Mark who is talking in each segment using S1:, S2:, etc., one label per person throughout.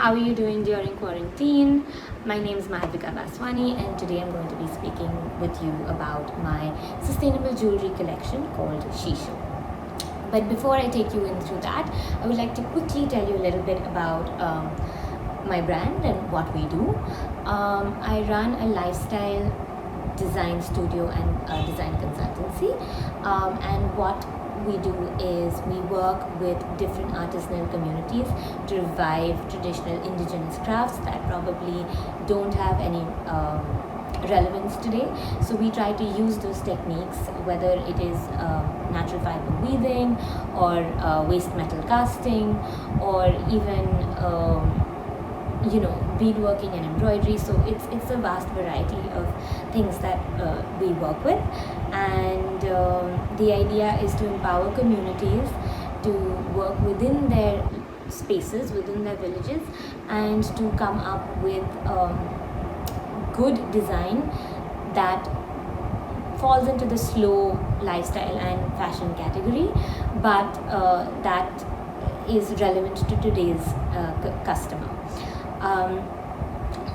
S1: How are you doing during quarantine? My name is Malvika Vaswani, and today I'm going to be speaking with you about my sustainable jewelry collection called Shisho. But before I take you in through that, I would like to quickly tell you a little bit about my brand and what we do. I run a lifestyle design studio and design consultancy, and what we do is we work with different artisanal communities to revive traditional indigenous crafts that probably don't have any relevance today. So we try to use those techniques, whether it is natural fiber weaving or waste metal casting, or even beadworking and embroidery. So it's a vast variety of things that we work with, and the idea is to empower communities to work within their spaces, within their villages, and to come up with good design that falls into the slow lifestyle and fashion category, but that is relevant to today's customer.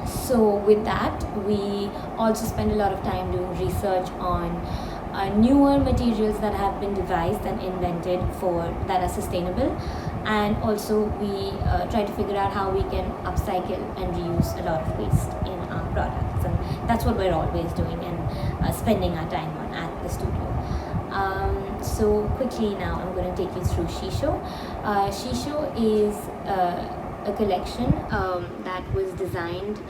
S1: So with that, we also spend a lot of time doing research on newer materials that have been devised and invented that are sustainable, and also we try to figure out how we can upcycle and reuse a lot of waste in our products, and that's what we're always doing and spending our time on at the studio. So quickly now I'm going to take you through Shisho. Shisho is a collection that was designed,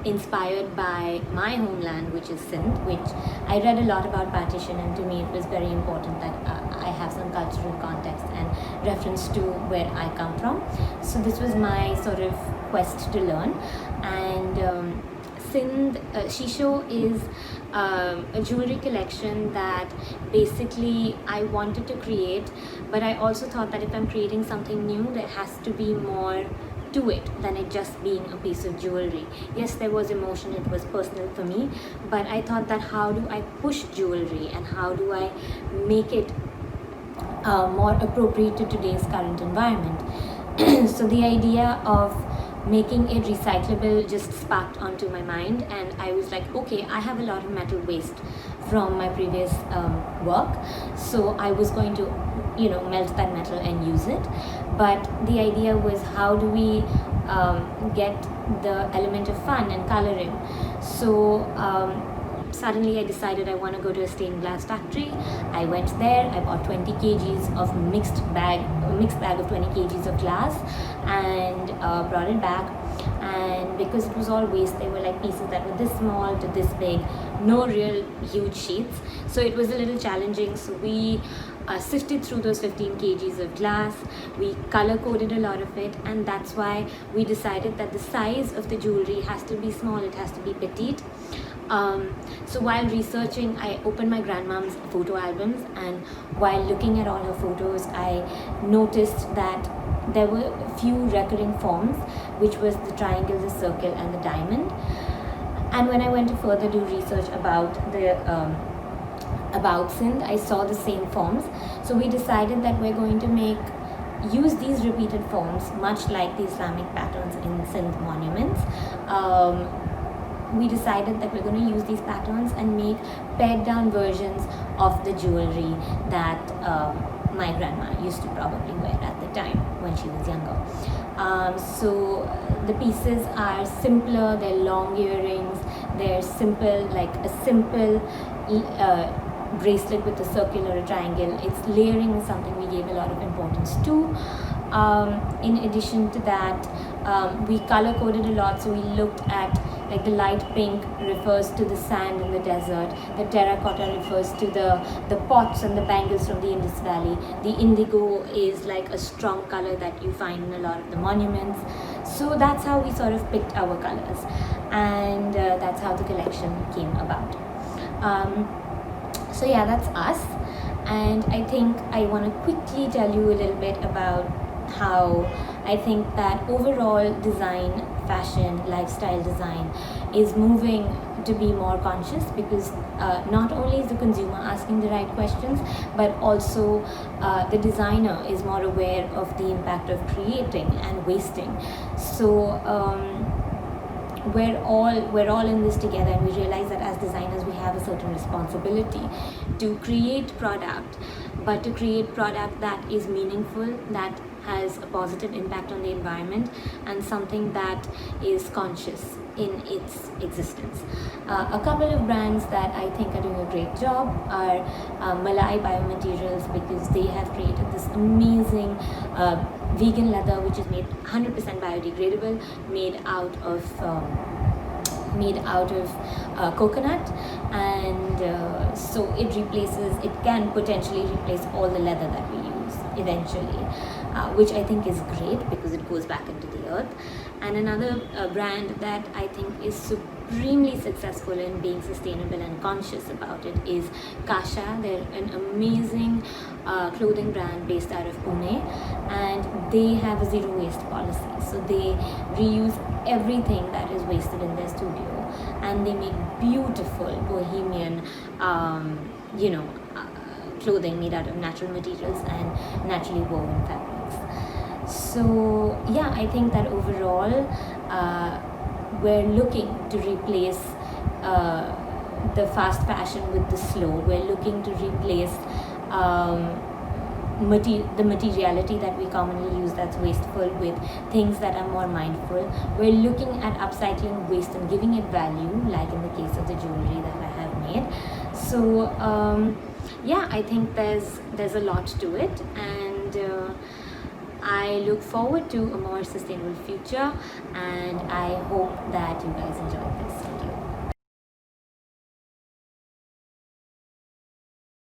S1: inspired by my homeland, which is Sindh, which I read a lot about partition, and to me it was very important that I have some cultural context and reference to where I come from. So this was my sort of quest to learn, and Shisho is a jewelry collection that basically I wanted to create, but I also thought that if I'm creating something new, there has to be more to it than it just being a piece of jewelry. Yes, there was emotion, it was personal for me, but I thought that how do I push jewelry and how do I make it more appropriate to today's current environment. So the idea of making it recyclable just sparked onto my mind, and I was like, okay, I have a lot of metal waste from my previous work, so I was going to melt that metal and use it. But the idea was, how do we get the element of fun and color in? So suddenly I decided I want to go to a stained glass factory. I went there, I bought 20 kgs of mixed bag of 20 kgs of glass, and brought it back. And because it was all waste, they were like pieces that were this small to this big, no real huge sheets, so it was a little challenging. So we sifted through those 15 kgs of glass, we color coded a lot of it, and that's why we decided that the size of the jewelry has to be small, it has to be petite. So while researching, I opened my grandmom's photo albums, and while looking at all her photos, I noticed that there were a few recurring forms, which was the triangle, the circle, and the diamond. And when I went to further do research about Sindh, I saw the same forms. So we decided that we're going to use these repeated forms, much like the Islamic patterns in Sindh monuments. We decided that we're going to use these patterns and make pared down versions of the jewelry that my grandma used to probably wear at the time when she was younger. So the pieces are simpler, they're long earrings, they're simple, like a simple bracelet with a circle or a triangle. It's layering is something we gave a lot of importance to. In addition to that, we color coded a lot, so we looked at, like, the light pink refers to the sand in the desert, the terracotta refers to the pots and the bangles from the Indus Valley, the indigo is like a strong color that you find in a lot of the monuments. So that's how we sort of picked our colors, and that's how the collection came about. So yeah, that's us, and I think I want to quickly tell you a little bit about how I think that overall design, fashion, lifestyle design is moving to be more conscious, because not only is the consumer asking the right questions, but also the designer is more aware of the impact of creating and wasting. So we're all in this together, and we realize that as designers we have a certain responsibility to create product, but to create product that is meaningful, that has a positive impact on the environment, and something that is conscious in its existence. A couple of brands that I think are doing a great job are Malai Biomaterials, because they have created this amazing vegan leather which is made 100% biodegradable, made out of coconut, and so it can potentially replace all the leather that we use eventually, which I think is great because it goes back into the earth. And another brand that I think is supremely successful in being sustainable and conscious about it is Kasha. They're an amazing clothing brand based out of Pune, and they have a zero waste policy. So they reuse everything that is wasted in their studio, and they make beautiful bohemian clothing made out of natural materials and naturally woven fabrics. So yeah, I think that overall we're looking to replace the fast fashion with the slow. We're looking to replace the materiality that we commonly use that's wasteful with things that are more mindful. We're looking at upcycling waste and giving it value, like in the case of the jewelry that I have made. So yeah, I think there's a lot to it, and I look forward to a more sustainable future, and I hope that you guys enjoyed this video.